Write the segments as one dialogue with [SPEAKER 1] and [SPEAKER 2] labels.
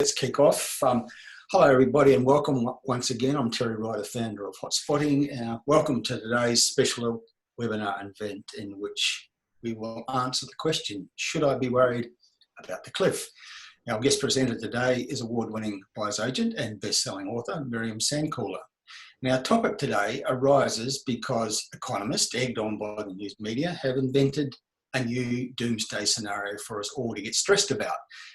[SPEAKER 1] Let's kick off. Hello, everybody, and welcome once again. I'm Terry Ryder, founder of Hotspotting. Welcome to today's special webinar event in which we will answer the question, should I be worried about the cliff? Our guest presenter today is award-winning buyer's agent and best-selling author, Miriam Sandkuhler. Now, our topic today arises because economists, egged on by the news media, have invented a new doomsday scenario for us all to get stressed about.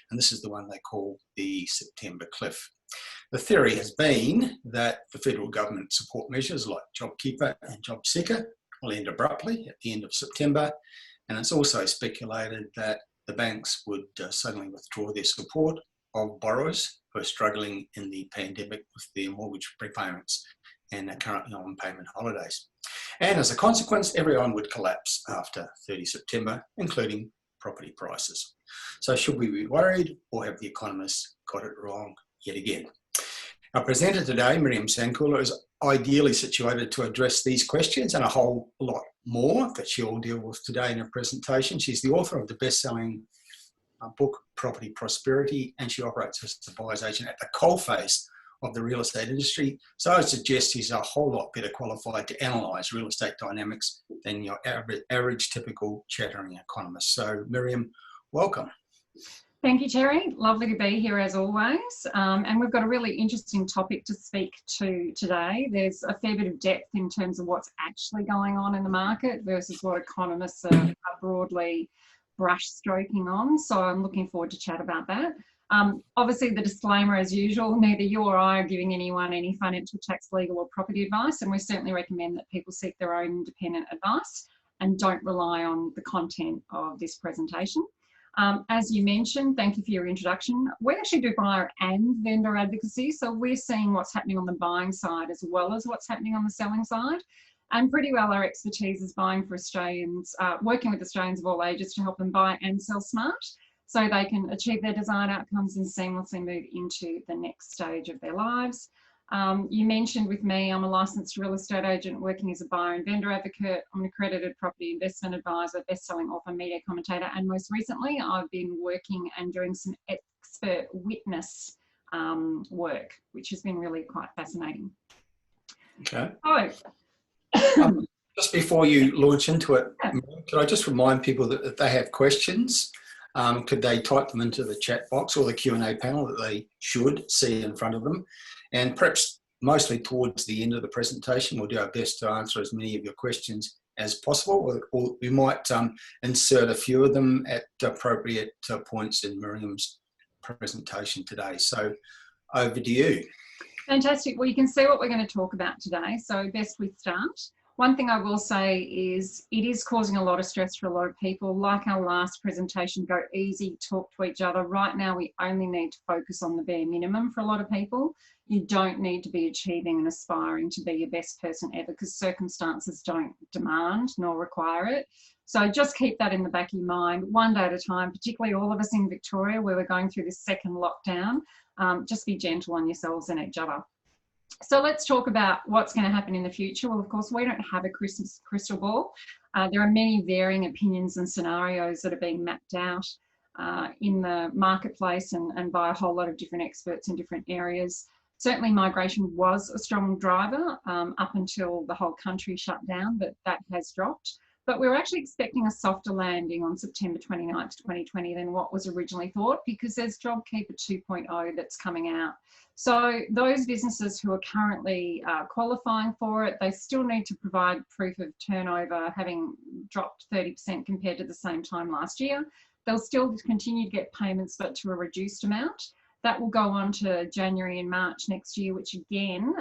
[SPEAKER 1] And this is the one they call the September cliff. The theory has been that the federal government support measures like JobKeeper and JobSeeker will end abruptly at the end of September. And it's also speculated that the banks would suddenly withdraw their support of borrowers who are struggling in the pandemic with their mortgage prepayments and are currently on payment holidays. And as a consequence, everyone would collapse after 30 September, including property prices. So should we be worried, or have the economists got it wrong yet again? Our presenter today, Miriam Sandkuhler, is ideally situated to address these questions and a whole lot more that she'll deal with today in her presentation. She's the author of the best-selling book, Property Prosperity, and she operates as a buyer's agent at the coalface of the real estate industry. So I suggest she's a whole lot better qualified to analyse real estate dynamics than your average typical chattering economist. So Miriam, welcome.
[SPEAKER 2] Thank you, Terry. Lovely to be here as always. And we've got a really interesting topic to speak to today. There's a fair bit of depth in terms of what's actually going on in the market versus what economists are broadly brush stroking on. So I'm looking forward to chat about that. Obviously, the disclaimer as usual, neither you or I are giving anyone any financial, tax, legal or property advice, and we certainly recommend that people seek their own independent advice and don't rely on the content of this presentation. As you mentioned, thank you for your introduction. We actually do buyer and vendor advocacy, so we're seeing what's happening on the buying side as well as what's happening on the selling side. And pretty well our expertise is buying for Australians, working with Australians of all ages to help them buy and sell smart, so they can achieve their desired outcomes and seamlessly move into the next stage of their lives. You mentioned with me, I'm a licensed real estate agent working as a buyer and vendor advocate. I'm an accredited property investment advisor, best-selling author, media commentator, and most recently I've been working and doing some expert witness work, which has been really quite fascinating.
[SPEAKER 1] Okay.
[SPEAKER 2] Oh.
[SPEAKER 1] Just before you launch into it, could I just remind people that if they have questions, could they type them into the chat box or the Q&A panel that they should see in front of them? And perhaps mostly towards the end of the presentation, we'll do our best to answer as many of your questions as possible, or we might insert a few of them at appropriate points in Miriam's presentation today. So over to you.
[SPEAKER 2] Fantastic. Well, you can see what we're going to talk about today. So best we start. One thing I will say is it is causing a lot of stress for a lot of people. Like our last presentation, go easy, talk to each other. Right now, we only need to focus on the bare minimum for a lot of people. You don't need to be achieving and aspiring to be your best person ever because circumstances don't demand nor require it. So just keep that in the back of your mind, one day at a time, particularly all of us in Victoria where we're going through this second lockdown. Just be gentle on yourselves and each other. So let's talk about what's going to happen in the future. Well, of course, we don't have a crystal ball. There are many varying opinions and scenarios that are being mapped out in the marketplace and by a whole lot of different experts in different areas. Certainly migration was a strong driver up until the whole country shut down, but that has dropped. But we're actually expecting a softer landing on September 29th, 2020 than what was originally thought because there's JobKeeper 2.0 that's coming out. So those businesses who are currently qualifying for it, they still need to provide proof of turnover having dropped 30% compared to the same time last year. They'll still continue to get payments, but to a reduced amount. That will go on to January and March next year, which again,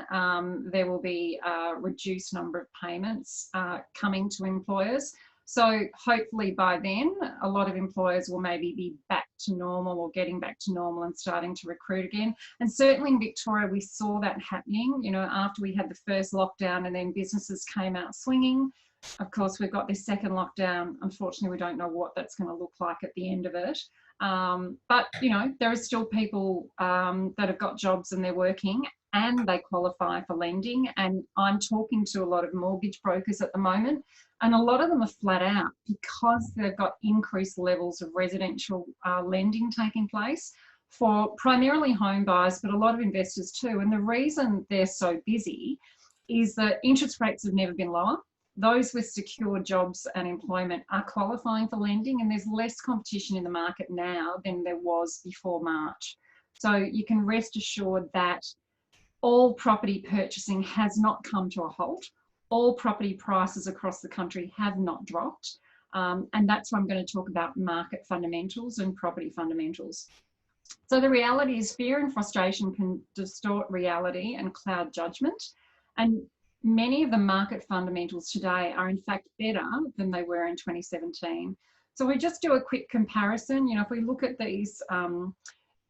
[SPEAKER 2] there will be a reduced number of payments coming to employers. So hopefully by then, a lot of employers will maybe be back to normal or getting back to normal and starting to recruit again. And certainly in Victoria, we saw that happening, you know, after we had the first lockdown and then businesses came out swinging. Of course, we've got this second lockdown. Unfortunately, we don't know what that's going to look like at the end of it. But, you know, there are still people that have got jobs and they're working and they qualify for lending. And I'm talking to a lot of mortgage brokers at the moment, and a lot of them are flat out because they've got increased levels of residential lending taking place. for primarily home buyers, but a lot of investors too. And the reason they're so busy is that interest rates have never been lower. Those with secure jobs and employment are qualifying for lending, and there's less competition in the market now than there was before March. So you can rest assured that all property purchasing has not come to a halt. All property prices across the country have not dropped. And that's why I'm going to talk about market fundamentals and property fundamentals. So the reality is fear and frustration can distort reality and cloud judgment. And many of the market fundamentals today are in fact better than they were in 2017. So we just do a quick comparison. You know, if we look at these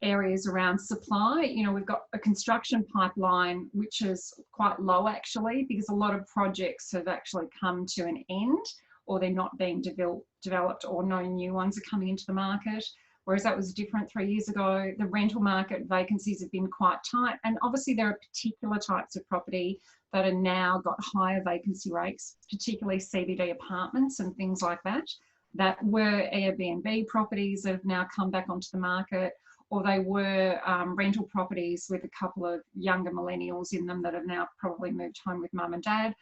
[SPEAKER 2] areas around supply, you know, we've got a construction pipeline, which is quite low actually, because a lot of projects have actually come to an end, or they're not being developed, or no new ones are coming into the market. Whereas that was different 3 years ago. The rental market vacancies have been quite tight. And obviously there are particular types of property that are now got higher vacancy rates, particularly CBD apartments and things like that, that were Airbnb properties that have now come back onto the market, or they were rental properties with a couple of younger millennials in them that have now probably moved home with mum and dad.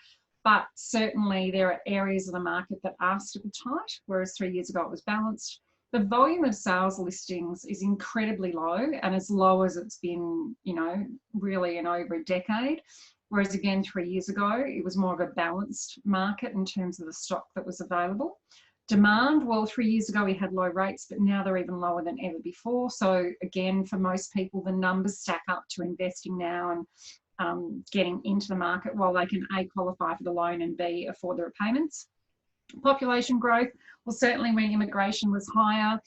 [SPEAKER 2] But certainly there are areas of the market that are still tight, whereas 3 years ago it was balanced. The volume of sales listings is incredibly low, and as low as it's been, you know, really in over a decade. Whereas again, 3 years ago, it was more of a balanced market in terms of the stock that was available. Demand, well, 3 years ago we had low rates, but now they're even lower than ever before. So again, for most people, the numbers stack up to investing now and getting into the market while they can A, qualify for the loan, and B, afford the repayments. Population growth, well, certainly when immigration was higher,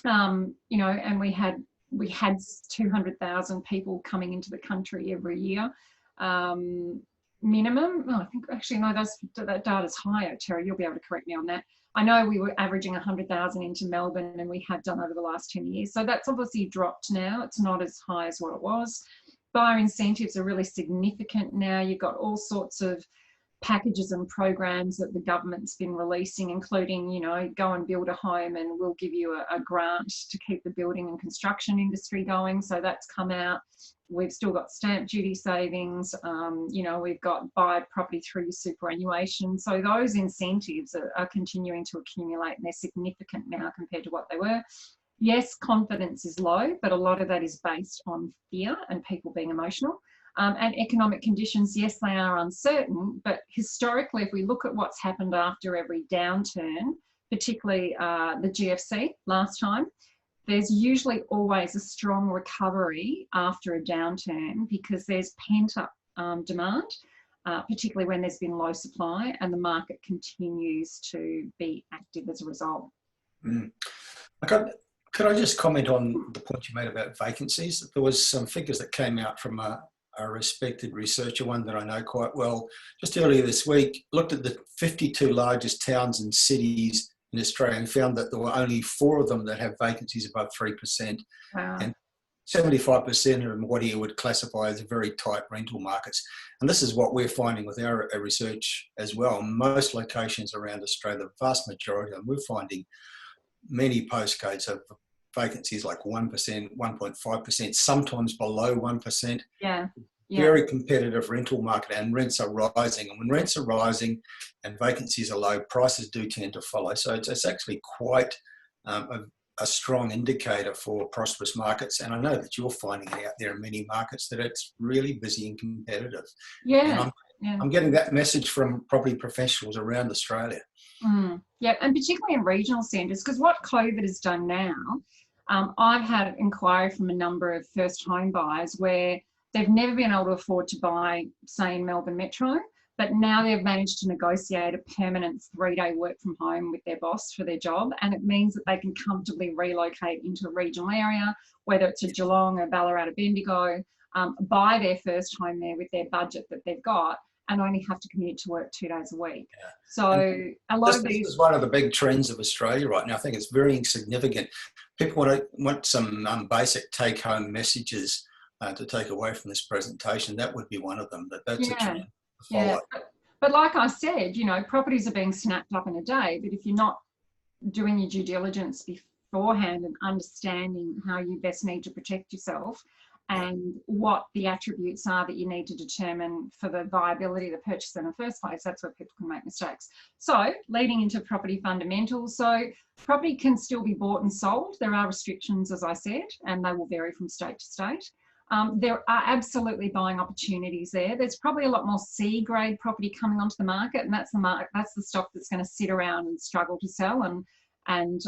[SPEAKER 2] you know, and we had 200,000 people coming into the country every year. Minimum, I think actually, no, that data's higher, Terry, you'll be able to correct me on that. I know we were averaging 100,000 into Melbourne, and we have done over the last 10 years. So that's obviously dropped now. It's not as high as what it was. Buyer incentives are really significant now. You've got all sorts of packages and programs that the government's been releasing, including, you know, go and build a home and we'll give you a grant to keep the building and construction industry going. So that's come out. We've still got stamp duty savings. You know, we've got buy property through your superannuation. So those incentives are continuing to accumulate, and they're significant now compared to what they were. Yes, confidence is low, but a lot of that is based on fear and people being emotional. And economic conditions, yes, they are uncertain, but historically, if we look at what's happened after every downturn, particularly the GFC last time, there's usually always a strong recovery after a downturn because there's pent-up demand, particularly when there's been low supply, and the market continues to be active as a result.
[SPEAKER 1] Could I just comment on the point you made about vacancies? There was some figures that came out from a respected researcher, one that I know quite well, just earlier this week, looked at the 52 largest towns and cities in Australia and found that there were only 4 of them that have vacancies above 3%.
[SPEAKER 2] Wow.
[SPEAKER 1] And 75% are in what you would classify as very tight rental markets. And this is what we're finding with our research as well. Most locations around Australia, the vast majority of them, we're finding many postcodes have vacancies like 1%, 1.5%, sometimes below 1%.
[SPEAKER 2] Yeah.
[SPEAKER 1] Very competitive rental market, and rents are rising. And when rents are rising and vacancies are low, prices do tend to follow. So it's actually quite a strong indicator for prosperous markets. And I know that you're finding it out there in many markets that it's really busy and competitive.
[SPEAKER 2] Yeah.
[SPEAKER 1] And I'm getting that message from property professionals around Australia.
[SPEAKER 2] Yeah, and particularly in regional centres, because what COVID has done now, I've had inquiry from a number of first home buyers where they've never been able to afford to buy, say, in Melbourne Metro, but now they've managed to negotiate a permanent 3-day work from home with their boss for their job, and it means that they can comfortably relocate into a regional area, whether it's a Geelong, a Ballarat, a Bendigo, buy their first home there with their budget that they've got, and only have to commute to work 2 days a week. Yeah. So a lot of these...
[SPEAKER 1] This is one of the big trends of Australia right now. I think it's very significant. People want some basic take-home messages to take away from this presentation. That would be one of them. That's a trend to follow.
[SPEAKER 2] Yeah. But like I said, you know, properties are being snapped up in a day, but if you're not doing your due diligence beforehand and understanding how you best need to protect yourself and what the attributes are that you need to determine for the viability of the purchase in the first place. That's where people can make mistakes. So leading into property fundamentals. So property can still be bought and sold. There are restrictions, as I said, and they will vary from state to state. There are absolutely buying opportunities there. There's probably a lot more C grade property coming onto the market, and that's the stock that's going to sit around and struggle to sell. And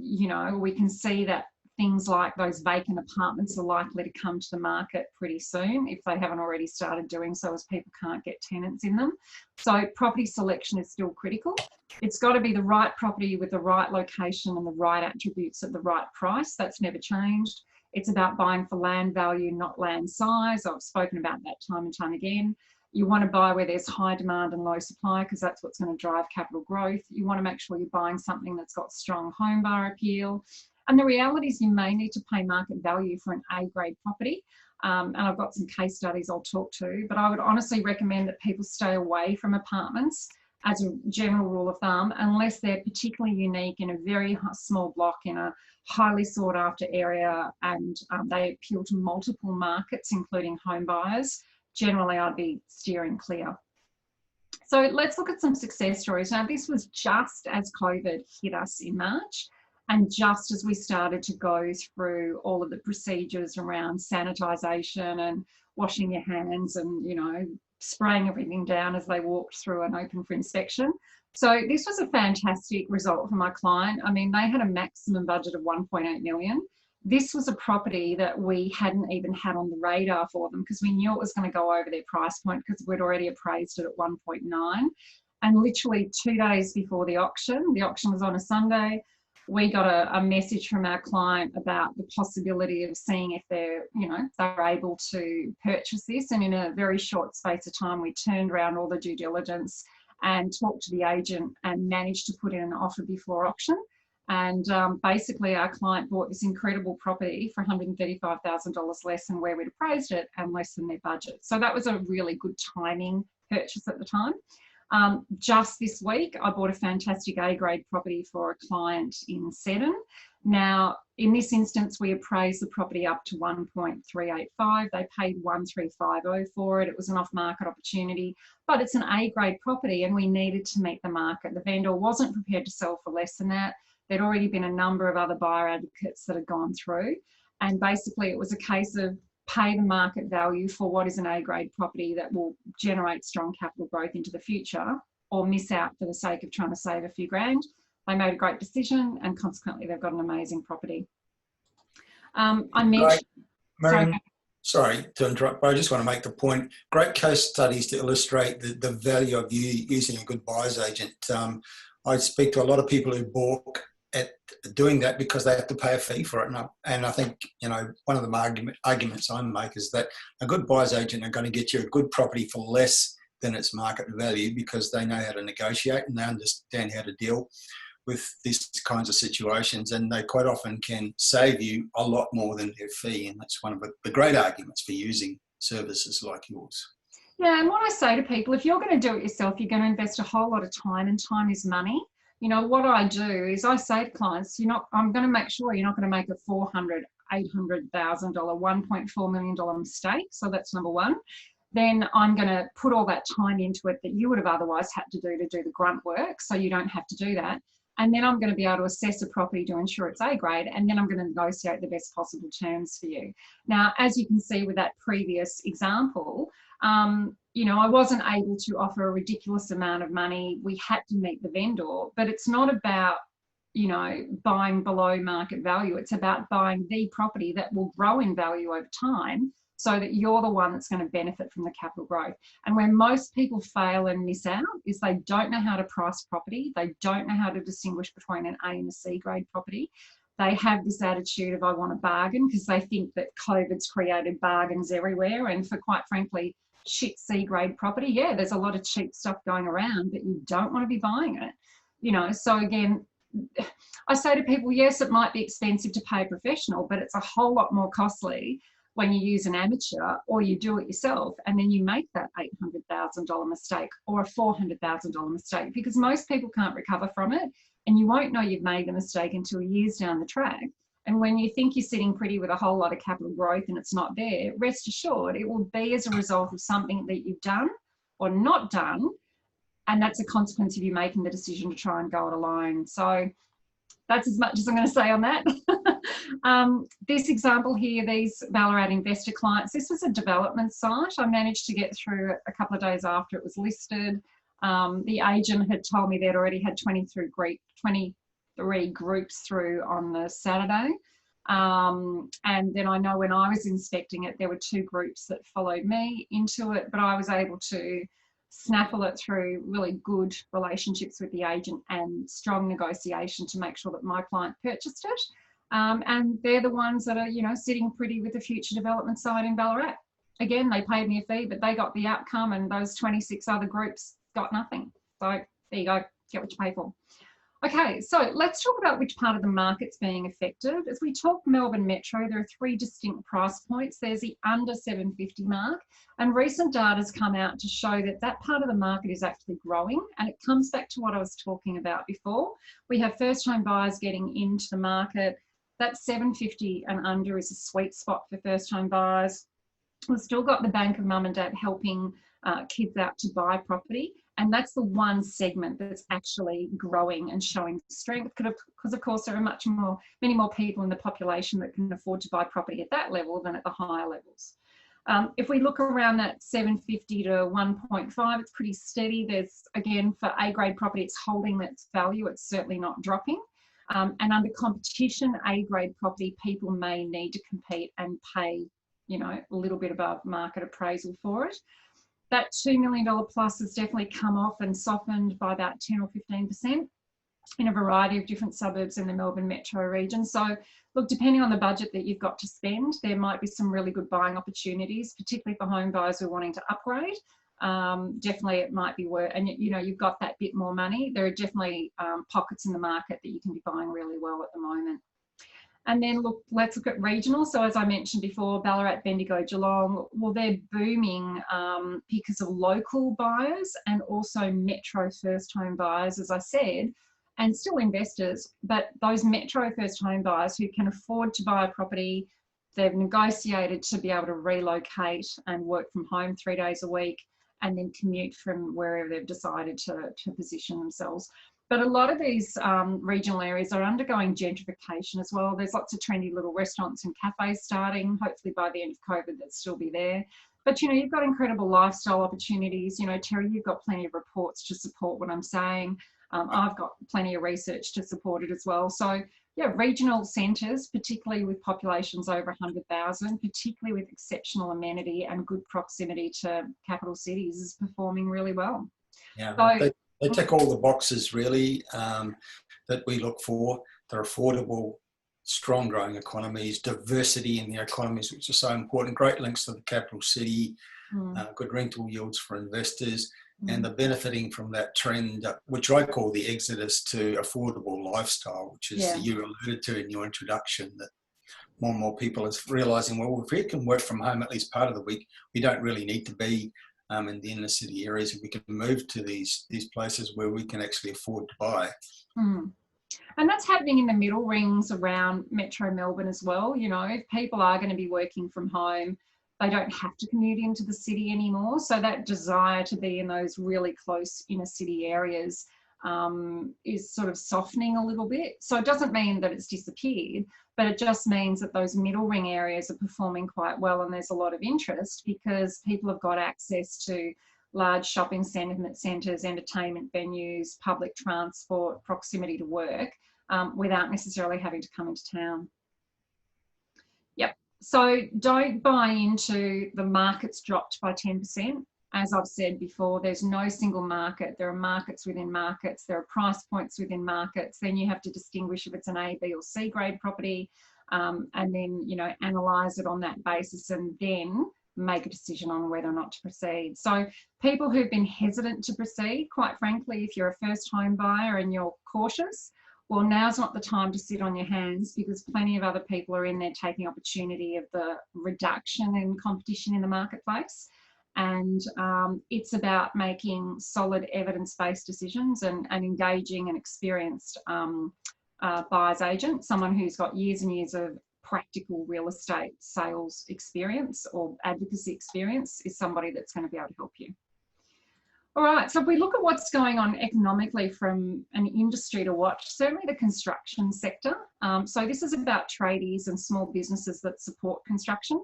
[SPEAKER 2] you know, we can see that things like those vacant apartments are likely to come to the market pretty soon if they haven't already started doing so, as people can't get tenants in them. So property selection is still critical. It's got to be the right property with the right location and the right attributes at the right price. That's never changed. It's about buying for land value, not land size. I've spoken about that time and time again. You want to buy where there's high demand and low supply, because that's what's going to drive capital growth. You want to make sure you're buying something that's got strong home buyer appeal. And the reality is you may need to pay market value for an A-grade property. And I've got some case studies I'll talk to, but I would honestly recommend that people stay away from apartments as a general rule of thumb, unless they're particularly unique in a very small block in a highly sought after area and they appeal to multiple markets, including home buyers. Generally, I'd be steering clear. So let's look at some success stories. Now, this was just as COVID hit us in March, and just as we started to go through all of the procedures around sanitisation and washing your hands and, you know, spraying everything down as they walked through and open for inspection. So this was a fantastic result for my client. I mean, they had a maximum budget of 1.8 million. This was a property that we hadn't even had on the radar for them because we knew it was going to go over their price point because we'd already appraised it at 1.9. And literally 2 days before the auction was on a Sunday, we got a message from our client about the possibility of seeing if they're able to purchase this. And in a very short space of time, we turned around all the due diligence and talked to the agent and managed to put in an offer before auction. And basically our client bought this incredible property for $135,000 less than where we'd appraised it and less than their budget. So that was a really good timing purchase at the time. Just this week, I bought a fantastic A-grade property for a client in Seddon. Now, in this instance, we appraised the property up to 1.385. They paid 1,350 for it. It was an off-market opportunity, but it's an A-grade property and we needed to meet the market. The vendor wasn't prepared to sell for less than that. There'd already been a number of other buyer advocates that had gone through. And basically, it was a case of pay the market value for what is an A-grade property that will generate strong capital growth into the future, or miss out for the sake of trying to save a few grand. They made a great decision and consequently they've got an amazing property. I mentioned...
[SPEAKER 1] Miriam, sorry to interrupt, but I just want to make the point. Great case studies to illustrate the value of you using a good buyer's agent. I speak to a lot of people who balk at doing that because they have to pay a fee for it. And I think, one of the arguments I make is that a good buyer's agent are going to get you a good property for less than its market value because they know how to negotiate and they understand how to deal with these kinds of situations. And they quite often can save you a lot more than their fee. And that's one of the great arguments for using services like yours.
[SPEAKER 2] Yeah, and what I say to people, if you're going to do it yourself, you're going to invest a whole lot of time, and time is money. What I do is I say to clients, I'm going to make sure you're not going to make a $400,000, $800,000, $1.4 million mistake. So that's number one. Then I'm going to put all that time into it that you would have otherwise had to do the grunt work, so you don't have to do that. And then I'm going to be able to assess a property to ensure it's A-grade, and then I'm going to negotiate the best possible terms for you. Now, as you can see with that previous example, I wasn't able to offer a ridiculous amount of money. We had to meet the vendor, but it's not about, buying below market value. It's about buying the property that will grow in value over time so that you're the one that's going to benefit from the capital growth. And where most people fail and miss out is they don't know how to price property. They don't know how to distinguish between an A and a C grade property. They have this attitude of I want a bargain because they think that COVID's created bargains everywhere. And for quite frankly, shit C grade property, yeah, there's a lot of cheap stuff going around, but you don't want to be buying it. So again, I say to people, yes, it might be expensive to pay a professional, but it's a whole lot more costly when you use an amateur or you do it yourself and then you make that $800,000 mistake or a $400,000 mistake, because most people can't recover from it. And you won't know you've made the mistake until years down the track. And when you think you're sitting pretty with a whole lot of capital growth and it's not there, rest assured it will be as a result of something that you've done or not done. And that's a consequence of you making the decision to try and go it alone. So that's as much as I'm going to say on that. This example here, these Ballarat investor clients, this was a development site. I managed to get through a couple of days after it was listed. The agent had told me they'd already had 23 groups through on the Saturday. And then I know when I was inspecting it, there were 2 groups that followed me into it, but I was able to snaffle it through really good relationships with the agent and strong negotiation to make sure that my client purchased it. And they're the ones that are, you know, sitting pretty with the future development site in Ballarat. Again, they paid me a fee, but they got the outcome, and those 26 other groups got nothing. So there you go, get what you pay for. Okay, so let's talk about which part of the market's being affected. As we talk Melbourne Metro, there are 3 distinct price points. There's the under 750 mark, and recent data has come out to show that that part of the market is actually growing, and it comes back to what I was talking about before. We have first home buyers getting into the market. That 750 and under is a sweet spot for first home buyers. We've still got the bank of mum and dad helping kids out to buy property. And that's the one segment that's actually growing and showing strength, because of course there are many more people in the population that can afford to buy property at that level than at the higher levels. If we look around that 750 to 1.5, it's pretty steady. There's, again, for A-grade property, it's holding its value. It's certainly not dropping. And under competition, A-grade property, people may need to compete and pay, you know, a little bit above market appraisal for it. That $2 million plus has definitely come off and softened by about 10 or 15% in a variety of different suburbs in the Melbourne metro region. So look, depending on the budget that you've got to spend, there might be some really good buying opportunities, particularly for home buyers who are wanting to upgrade. Definitely it might be worth, and you know, you've got that bit more money. There are definitely pockets in the market that you can be buying really well at the moment. And then look, let's look at regional. So as I mentioned before, Ballarat, Bendigo, Geelong, well, they're booming because of local buyers and also metro first home buyers, as I said, and still investors. But those metro first home buyers who can afford to buy a property, they've negotiated to be able to relocate and work from home 3 days a week and then commute from wherever they've decided to position themselves. But a lot of these regional areas are undergoing gentrification as well. There's lots of trendy little restaurants and cafes starting. Hopefully by the end of COVID, they'll still be there. But, you know, you've got incredible lifestyle opportunities. You know, Terry, you've got plenty of reports to support what I'm saying. I've got plenty of research to support it as well. So, yeah, regional centres, particularly with populations over 100,000, particularly with exceptional amenity and good proximity to capital cities, is performing really well.
[SPEAKER 1] Yeah,
[SPEAKER 2] so,
[SPEAKER 1] they tick all the boxes really that we look for. They're affordable, strong growing economies, diversity in the economies, which are so important, great links to the capital city, good rental yields for investors, and they're benefiting from that trend, which I call the exodus to affordable lifestyle, which is you alluded to in your introduction, that more and more people are realising, well, if we can work from home at least part of the week, we don't really need to be in the inner city areas. If we can move to these places where we can actually afford to buy.
[SPEAKER 2] And that's happening in the middle rings around Metro Melbourne as well. You know, if people are going to be working from home, they don't have to commute into the city anymore. So that desire to be in those really close inner city areas is sort of softening a little bit. So it doesn't mean that it's disappeared, but it just means that those middle ring areas are performing quite well, and there's a lot of interest because people have got access to large shopping centres, entertainment venues, public transport, proximity to work, without necessarily having to come into town. Yep. So don't buy into the market's dropped by 10%. As I've said before, there's no single market. There are markets within markets. There are price points within markets. Then you have to distinguish if it's an A, B or C grade property, and then, you know, analyse it on that basis and then make a decision on whether or not to proceed. So people who've been hesitant to proceed, quite frankly, if you're a first home buyer and you're cautious, well, now's not the time to sit on your hands, because plenty of other people are in there taking opportunity of the reduction in competition in the marketplace. And it's about making solid evidence-based decisions and engaging an experienced buyer's agent, someone who's got years and years of practical real estate sales experience or advocacy experience is somebody that's going to be able to help you. All right, so if we look at what's going on economically from an industry to watch, certainly the construction sector. So this is about tradies and small businesses that support construction.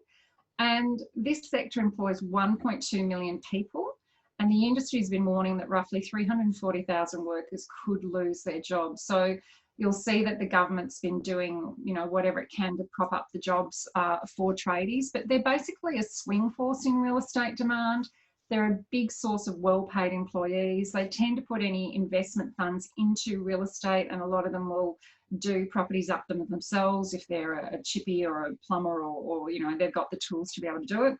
[SPEAKER 2] And this sector employs 1.2 million people. And the industry has been warning that roughly 340,000 workers could lose their jobs. So you'll see that the government's been doing, you know, whatever it can to prop up the jobs for tradies, but they're basically a swing force in real estate demand. They're a big source of well-paid employees. They tend to put any investment funds into real estate, and a lot of them will do properties up themselves if they're a chippy or a plumber, or you know, they've got the tools to be able to do it.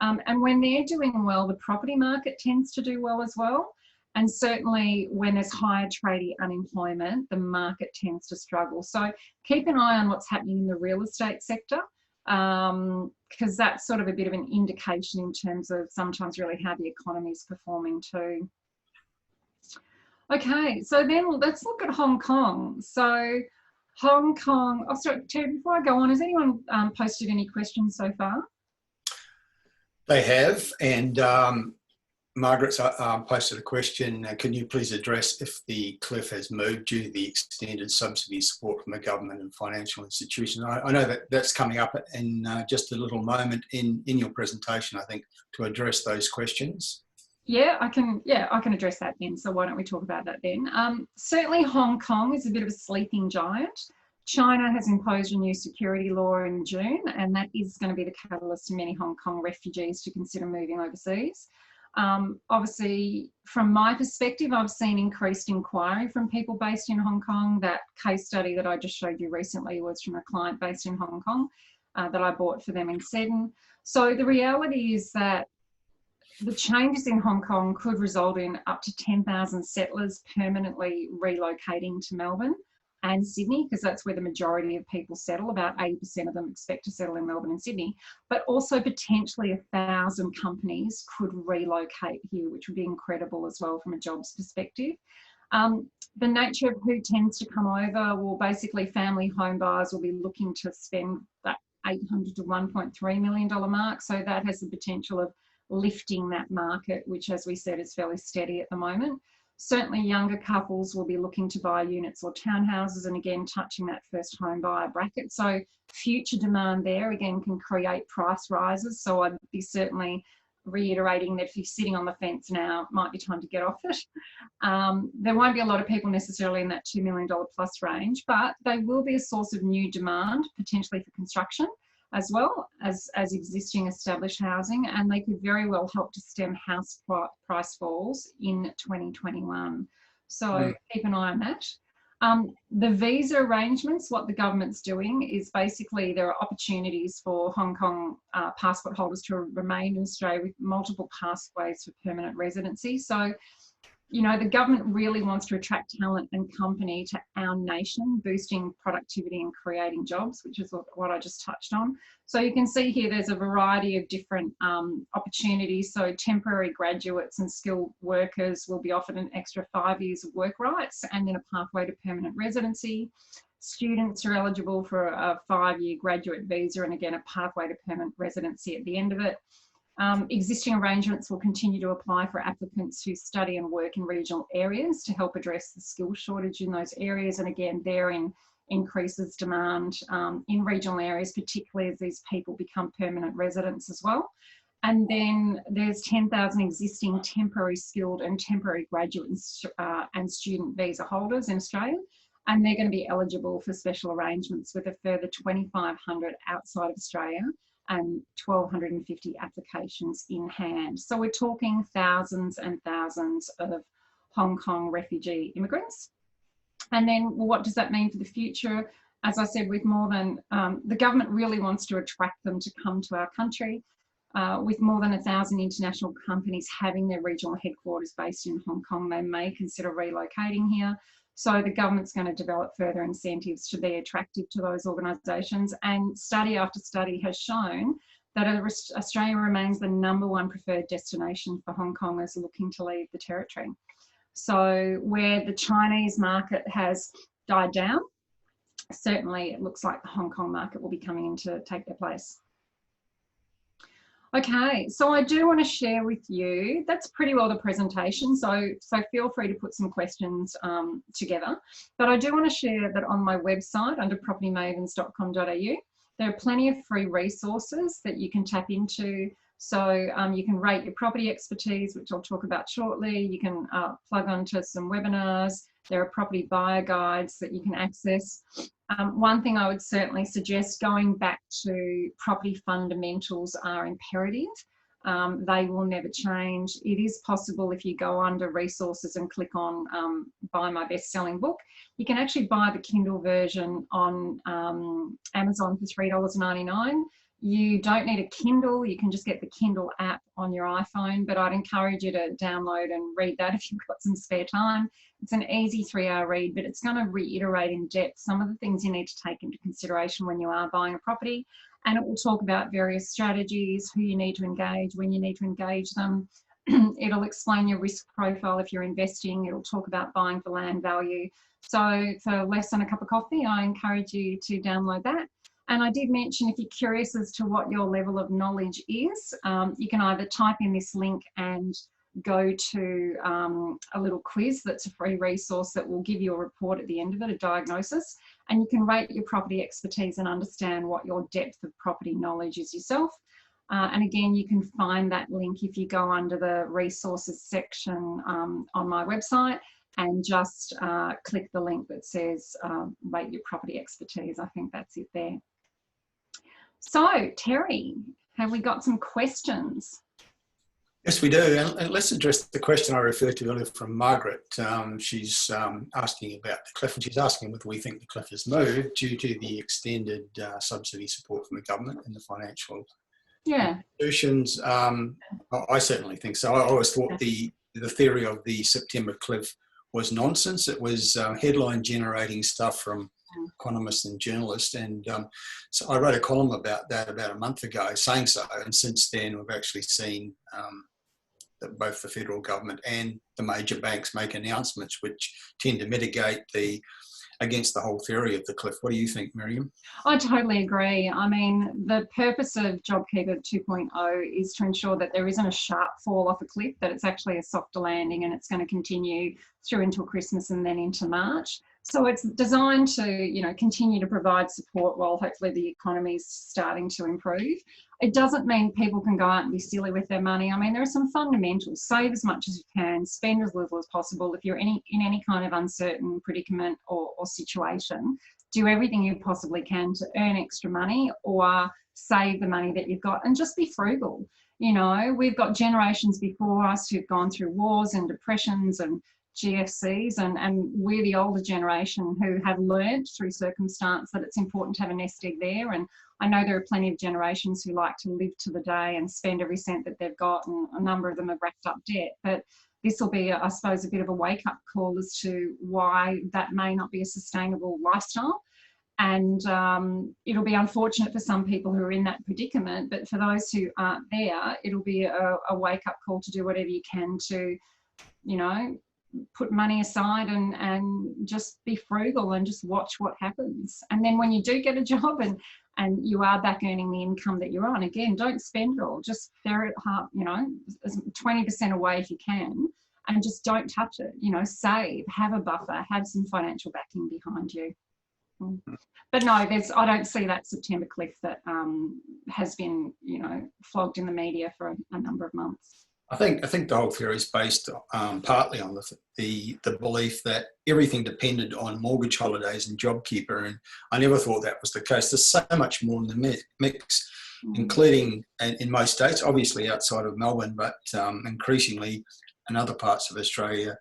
[SPEAKER 2] And when they're doing well, the property market tends to do well as well. And certainly when there's higher tradie unemployment, the market tends to struggle. So keep an eye on what's happening in the real estate sector, because that's sort of a bit of an indication in terms of sometimes really how the economy is performing too. Okay, so then let's look at Hong Kong. So Hong Kong, oh sorry, Terry, before I go on, has anyone posted any questions so far?
[SPEAKER 1] They have, and Margaret's posted a question. Can you please address if the cliff has moved due to the extended subsidy support from the government and financial institutions? I know that that's coming up in just a little moment in your presentation, I think, to address those questions.
[SPEAKER 2] Yeah, I can address that then. So why don't we talk about that then? Certainly Hong Kong is a bit of a sleeping giant. China has imposed a new security law in June, and that is going to be the catalyst to many Hong Kong refugees to consider moving overseas. Obviously, from my perspective, I've seen increased inquiry from people based in Hong Kong. That case study that I just showed you recently was from a client based in Hong Kong that I bought for them in Seddon. So the reality is that the changes in Hong Kong could result in up to 10,000 settlers permanently relocating to Melbourne and Sydney, because that's where the majority of people settle. About 80% of them expect to settle in Melbourne and Sydney, but also potentially 1,000 companies could relocate here, which would be incredible as well from a jobs perspective. The nature of who tends to come over, well, basically family home buyers will be looking to spend that $800 to $1.3 million mark. So that has the potential of lifting that market, which, as we said, is fairly steady at the moment. Certainly younger couples will be looking to buy units or townhouses, and again, touching that first home buyer bracket. So future demand there, again, can create price rises. So I'd be certainly reiterating that if you're sitting on the fence now, it might be time to get off it. There won't be a lot of people necessarily in that $2 million plus range, but they will be a source of new demand, potentially for construction, as well as existing established housing, and they could very well help to stem house price falls in 2021. So keep an eye on that. The visa arrangements, what the government's doing is basically there are opportunities for Hong Kong passport holders to remain in Australia with multiple pathways for permanent residency. So, you know, the government really wants to attract talent and company to our nation, boosting productivity and creating jobs, which is what I just touched on. So you can see here there's a variety of different opportunities. So temporary graduates and skilled workers will be offered an extra 5 years of work rights and then a pathway to permanent residency. Students are eligible for a 5-year graduate visa and again a pathway to permanent residency at the end of it. Existing arrangements will continue to apply for applicants who study and work in regional areas to help address the skill shortage in those areas. And again, therein increases demand in regional areas, particularly as these people become permanent residents as well. And then there's 10,000 existing temporary skilled and temporary graduate and student visa holders in Australia. And they're going to be eligible for special arrangements with a further 2,500 outside of Australia and 1,250 applications in hand. So we're talking thousands and thousands of Hong Kong refugee immigrants. And then, well, what does that mean for the future? As I said, with more than, the government really wants to attract them to come to our country. With more than 1,000 international companies having their regional headquarters based in Hong Kong, they may consider relocating here. So the government's going to develop further incentives to be attractive to those organisations. And study after study has shown that Australia remains the #1 preferred destination for Hong Kongers looking to leave the territory. So where the Chinese market has died down, certainly it looks like the Hong Kong market will be coming in to take their place. Okay, so I do want to share with you, that's pretty well the presentation, so feel free to put some questions together. But I do want to share that on my website under propertymavens.com.au, there are plenty of free resources that you can tap into. So you can rate your property expertise, which I'll talk about shortly. You can plug onto some webinars. There are property buyer guides that you can access. One thing I would certainly suggest, going back to property fundamentals are imperative. They will never change. It is possible if you go under resources and click on buy my best-selling book, you can actually buy the Kindle version on Amazon for $3.99. You don't need a Kindle, you can just get the Kindle app on your iPhone, but I'd encourage you to download and read that if you've got some spare time. It's an easy 3-hour read, but it's going to reiterate in depth some of the things you need to take into consideration when you are buying a property. And it will talk about various strategies, who you need to engage, when you need to engage them. It'll explain your risk profile if you're investing. It'll talk about buying for land value. So for less than a cup of coffee, I encourage you to download that. And I did mention, if you're curious as to what your level of knowledge is, you can either type in this link and go to a little quiz that's a free resource that will give you a report at the end of it, a diagnosis, and you can rate your property expertise and understand what your depth of property knowledge is yourself. And again, you can find that link if you go under the resources section on my website and just click the link that says rate your property expertise. I think that's it there. So, Terry, have we got some questions?
[SPEAKER 1] Yes, we do. And let's address the question I referred to earlier from Margaret. She's asking about the cliff, and she's asking whether we think the cliff has moved due to the extended subsidy support from the government and the financial institutions. I certainly think so. I always thought the theory of the September cliff was nonsense. It was headline generating stuff from economists and journalists, and so I wrote a column about that about a month ago saying so, and since then we've actually seen that both the federal government and the major banks make announcements which tend to mitigate against the whole theory of the cliff. What do you think, Miriam?
[SPEAKER 2] I totally agree. I mean, the purpose of JobKeeper 2.0 is to ensure that there isn't a sharp fall off a cliff, that it's actually a softer landing, and it's going to continue through until Christmas and then into March. So it's designed to, you know, continue to provide support while hopefully the economy is starting to improve. It doesn't mean people can go out and be silly with their money. I mean, there are some fundamentals. Save as much as you can, spend as little as possible. If you're in any kind of uncertain predicament or situation, do everything you possibly can to earn extra money or save the money that you've got, and just be frugal. You know, we've got generations before us who've gone through wars and depressions and GFCs, and we're the older generation who have learned through circumstance that it's important to have a nest egg there. And I know there are plenty of generations who like to live to the day and spend every cent that they've got, and a number of them have racked up debt. But this will be, I suppose, a bit of a wake-up call as to why that may not be a sustainable lifestyle. And it'll be unfortunate for some people who are in that predicament, but for those who aren't there, it'll be a wake-up call to do whatever you can to, you know, put money aside and just be frugal and just watch what happens. And then when you do get a job and you are back earning the income that you're on, again, don't spend it all. Just ferret, you know, 20% away if you can, and just don't touch it. You know, save, have a buffer, have some financial backing behind you. But no, I don't see that September cliff that has been, you know, flogged in the media for a number of months.
[SPEAKER 1] I think the whole theory is based partly on the belief that everything depended on mortgage holidays and JobKeeper, and I never thought that was the case. There's so much more in the mix, including in most states, obviously outside of Melbourne, but increasingly in other parts of Australia.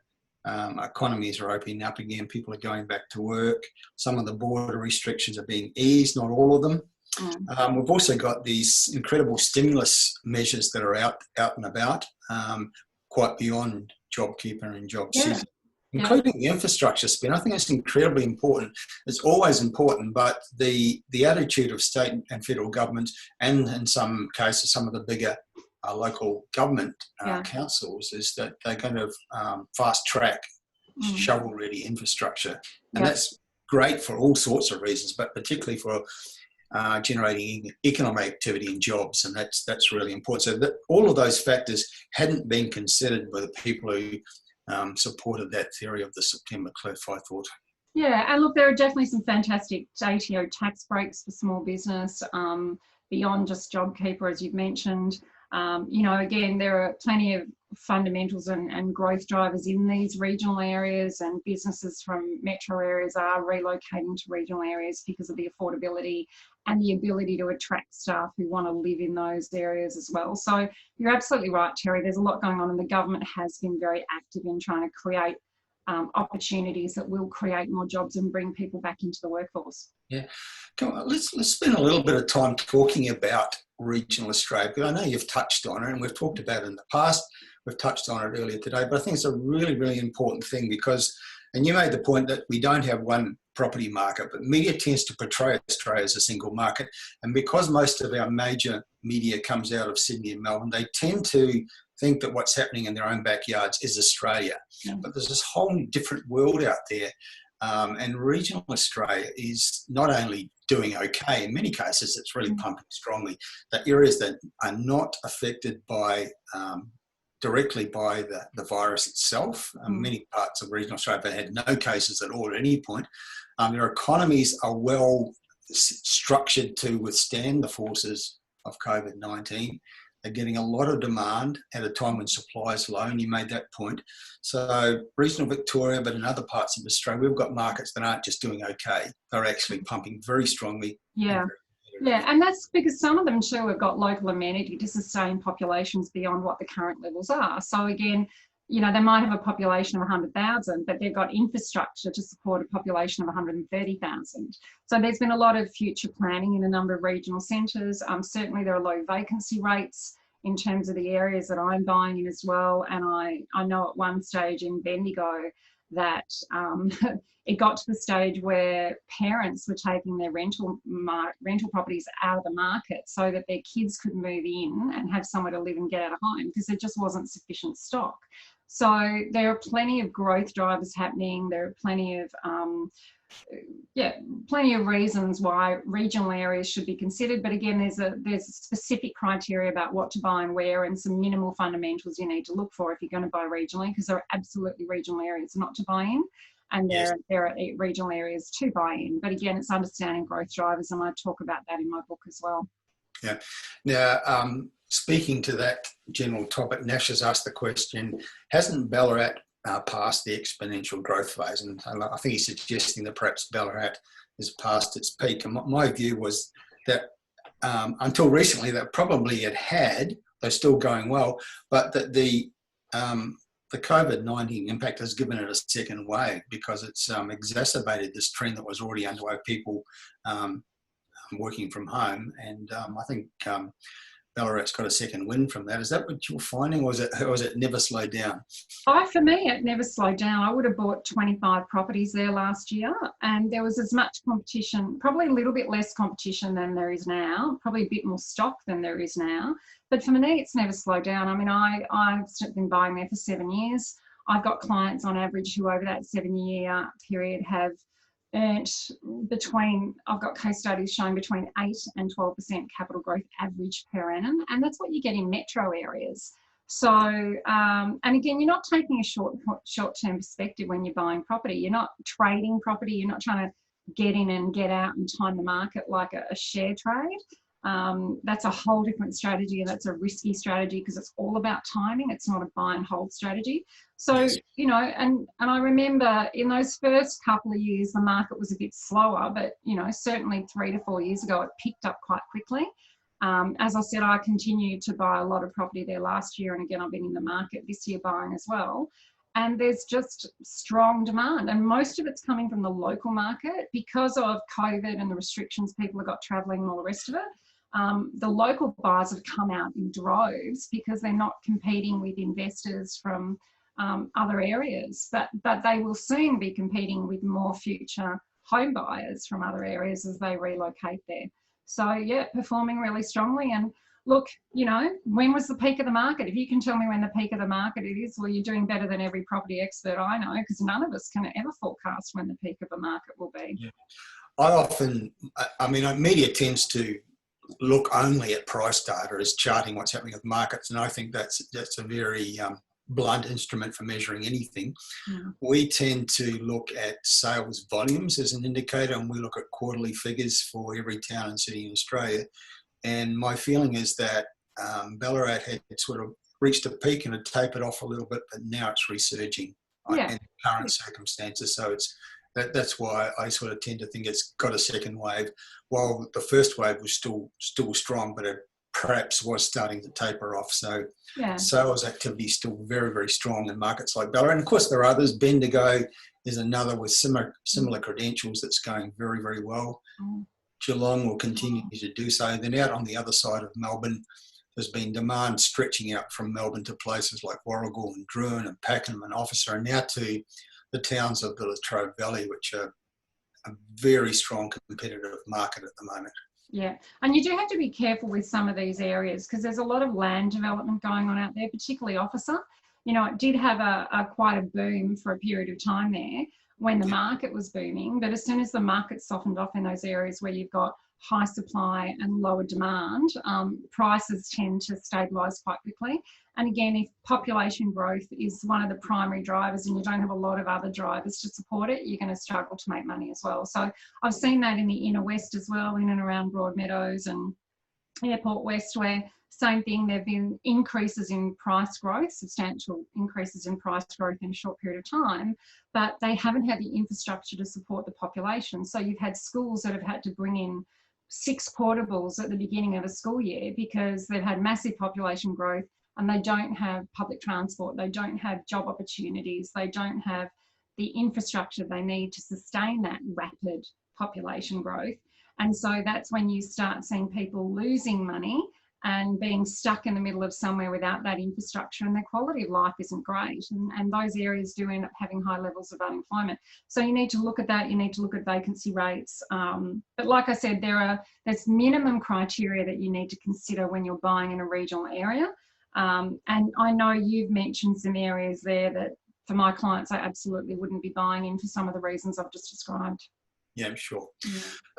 [SPEAKER 1] Economies are opening up again. People are going back to work. Some of the border restrictions are being eased, not all of them. We've also got these incredible stimulus measures that are out and about, quite beyond JobKeeper and JobSeeker. including the infrastructure spend. I think it's incredibly important. It's always important, but the attitude of state and federal governments, and in some cases some of the bigger local government councils, is that they're going to fast track shovel-ready infrastructure. And that's great for all sorts of reasons, but particularly for generating economic activity and jobs, and that's really important. So that all of those factors hadn't been considered by the people who supported that theory of the September cliff, I thought.
[SPEAKER 2] Yeah, and look, there are definitely some fantastic ATO tax breaks for small business, beyond just JobKeeper, as you've mentioned. Again, there are plenty of fundamentals and growth drivers in these regional areas, and businesses from metro areas are relocating to regional areas because of the affordability and the ability to attract staff who want to live in those areas as well. So you're absolutely right, Terry. There's a lot going on, and the government has been very active in trying to create opportunities that will create more jobs and bring people back into the workforce.
[SPEAKER 1] Yeah, come on, let's spend a little bit of time talking about regional Australia, because I know you've touched on it and we've talked about it in the past. We've touched on it earlier today, but I think it's a really, really important thing because, and you made the point that we don't have one property market, but media tends to portray Australia as a single market. And because most of our major media comes out of Sydney and Melbourne, they tend to think that what's happening in their own backyards is Australia. But there's this whole different world out there. And regional Australia is not only doing okay, in many cases it's really pumping strongly. The areas that are not affected by directly by the virus itself, many parts of regional Australia had no cases at all at any point. Their economies are well structured to withstand the forces of COVID-19. They're getting a lot of demand at a time when supply is low, and you made that point. So regional Victoria, but in other parts of Australia, we've got markets that aren't just doing okay. They're actually pumping very strongly.
[SPEAKER 2] Yeah, and that's because some of them too have got local amenity to sustain populations beyond what the current levels are. So again, they might have a population of 100,000, but they've got infrastructure to support a population of 130,000. So there's been a lot of future planning in a number of regional centres. Certainly there are low vacancy rates in terms of the areas that I'm buying in as well. And I know at one stage in Bendigo that it got to the stage where parents were taking their rental properties out of the market so that their kids could move in and have somewhere to live and get out of home because there just wasn't sufficient stock. So there are plenty of growth drivers happening. There are plenty of reasons why regional areas should be considered. But again, there's a specific criteria about what to buy and where, and some minimal fundamentals you need to look for if you're going to buy regionally, because there are absolutely regional areas not to buy in, and there are regional areas to buy in. But again, it's understanding growth drivers, and I talk about that in my book as well. Yeah.
[SPEAKER 1] Now, speaking to that general topic, Nash has asked the question, hasn't Ballarat past the exponential growth phase? And I think he's suggesting that perhaps Ballarat is past its peak. And my view was that until recently that probably it had, they're still going well, but that the COVID-19 impact has given it a second wave because it's exacerbated this trend that was already underway, people working from home. And I think Ballarat's got a second wind from that. Is that what you're finding, or was it never slowed down?
[SPEAKER 2] For me, it never slowed down. I would have bought 25 properties there last year, and there was as much competition, probably a little bit less competition than there is now, probably a bit more stock than there is now. But for me, it's never slowed down. I mean, I've been buying there for 7 years. I've got clients on average who over that 7-year period have earned I've got case studies showing between 8 and 12% capital growth average per annum. And that's what you get in metro areas. So, and again, you're not taking a short-term perspective when you're buying property. You're not trading property. You're not trying to get in and get out and time the market like a share trade. That's a whole different strategy, and that's a risky strategy because it's all about timing. It's not a buy and hold strategy. So, and I remember in those first couple of years, the market was a bit slower, but, certainly 3 to 4 years ago, it picked up quite quickly. As I said, I continued to buy a lot of property there last year. And again, I've been in the market this year buying as well. And there's just strong demand. And most of it's coming from the local market because of COVID and the restrictions people have got travelling and all the rest of it. The local buyers have come out in droves because they're not competing with investors from other areas, but they will soon be competing with more future home buyers from other areas as they relocate there. So yeah, performing really strongly. And look, you know, when was the peak of the market? If you can tell me when the peak of the market it is, well, you're doing better than every property expert I know, because none of us can ever forecast when the peak of a market will be.
[SPEAKER 1] Yeah. I mean, media tends to look only at price data as charting what's happening with markets, and I think that's a very blunt instrument for measuring anything.
[SPEAKER 2] Yeah.
[SPEAKER 1] We tend to look at sales volumes as an indicator, and we look at quarterly figures for every town and city in Australia. And my feeling is that Ballarat had sort of reached a peak and had tapered off a little bit, but now it's resurging in current circumstances. So that's why I sort of tend to think it's got a second wave. While the first wave was still strong, but it perhaps was starting to taper off. So sales activity is still very, very strong in markets like Ballarat. And of course there are others. Bendigo is another with similar credentials that's going very, very well. Geelong will continue to do so. Then out on the other side of Melbourne, there's been demand stretching out from Melbourne to places like Warragul and Druin and Pakenham and Officer, and now to the towns of the Latrobe Valley, which are a very strong competitive market at the moment.
[SPEAKER 2] Yeah, and you do have to be careful with some of these areas because there's a lot of land development going on out there, particularly Officer. You know, it did have quite a boom for a period of time there when the market was booming, but as soon as the market softened off in those areas where you've got high supply and lower demand, prices tend to stabilise quite quickly. And again, if population growth is one of the primary drivers and you don't have a lot of other drivers to support it, you're going to struggle to make money as well. So I've seen that in the inner west as well, in and around Broadmeadows and Airport West, where same thing, there have been increases in price growth, substantial increases in price growth in a short period of time, but they haven't had the infrastructure to support the population. So you've had schools that have had to bring in 6 portables at the beginning of a school year because they've had massive population growth and they don't have public transport, they don't have job opportunities, they don't have the infrastructure they need to sustain that rapid population growth. And so that's when you start seeing people losing money and being stuck in the middle of somewhere without that infrastructure, and their quality of life isn't great. And those areas do end up having high levels of unemployment. So you need to look at that, you need to look at vacancy rates. But like I said, there's minimum criteria that you need to consider when you're buying in a regional area. And I know you've mentioned some areas there that for my clients, I absolutely wouldn't be buying in for some of the reasons I've just described.
[SPEAKER 1] Yeah, sure.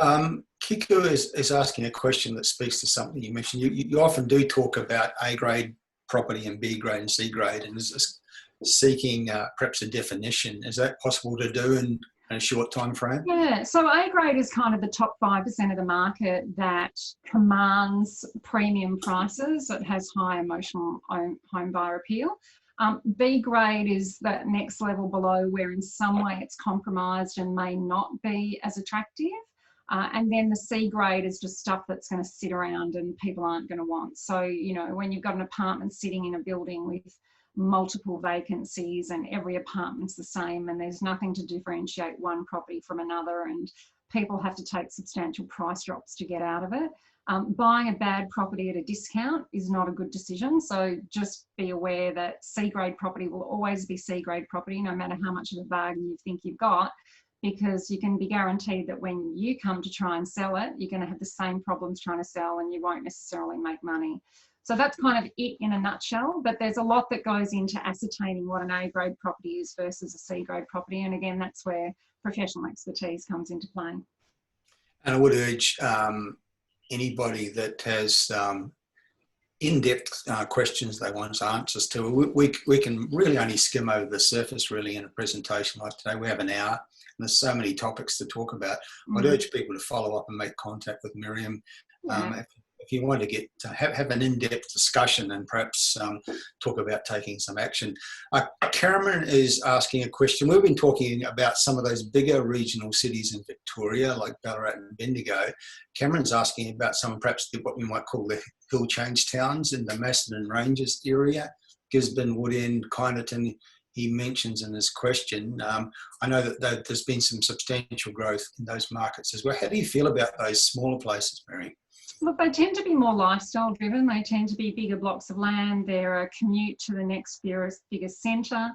[SPEAKER 2] Yeah.
[SPEAKER 1] Kiku is asking a question that speaks to something you mentioned. You often do talk about A grade property and B grade and C grade, and is seeking perhaps a definition. Is that possible to do in a short time frame?
[SPEAKER 2] Yeah, so A grade is kind of the top 5% of the market that commands premium prices. It has high emotional home buyer appeal. B grade is that next level below where in some way it's compromised and may not be as attractive. And then the C grade is just stuff that's going to sit around and people aren't going to want. So, you know, when you've got an apartment sitting in a building with multiple vacancies and every apartment's the same and there's nothing to differentiate one property from another and people have to take substantial price drops to get out of it. Buying a bad property at a discount is not a good decision. So just be aware that C grade property will always be C grade property, no matter how much of a bargain you think you've got, because you can be guaranteed that when you come to try and sell it, you're going to have the same problems trying to sell and you won't necessarily make money. So that's kind of it in a nutshell, but there's a lot that goes into ascertaining what an A grade property is versus a C grade property. And again, that's where professional expertise comes into play.
[SPEAKER 1] And I would urge anybody that has in-depth questions they want answers to, we can really only skim over the surface really in a presentation like today. We have an hour and there's so many topics to talk about. I'd urge people to follow up and make contact with Miriam. If you want to get to have an in-depth discussion and perhaps talk about taking some action. Cameron is asking a question. We've been talking about some of those bigger regional cities in Victoria, like Ballarat and Bendigo. Cameron's asking about some perhaps what we might call the hill change towns in the Macedon Ranges area, Gisborne, Woodend, Kyneton. He mentions in his question. I know that there's been some substantial growth in those markets as well. How do you feel about those smaller places, Mary?
[SPEAKER 2] Look, they tend to be more lifestyle driven. They tend to be bigger blocks of land. They're a commute to the next biggest centre.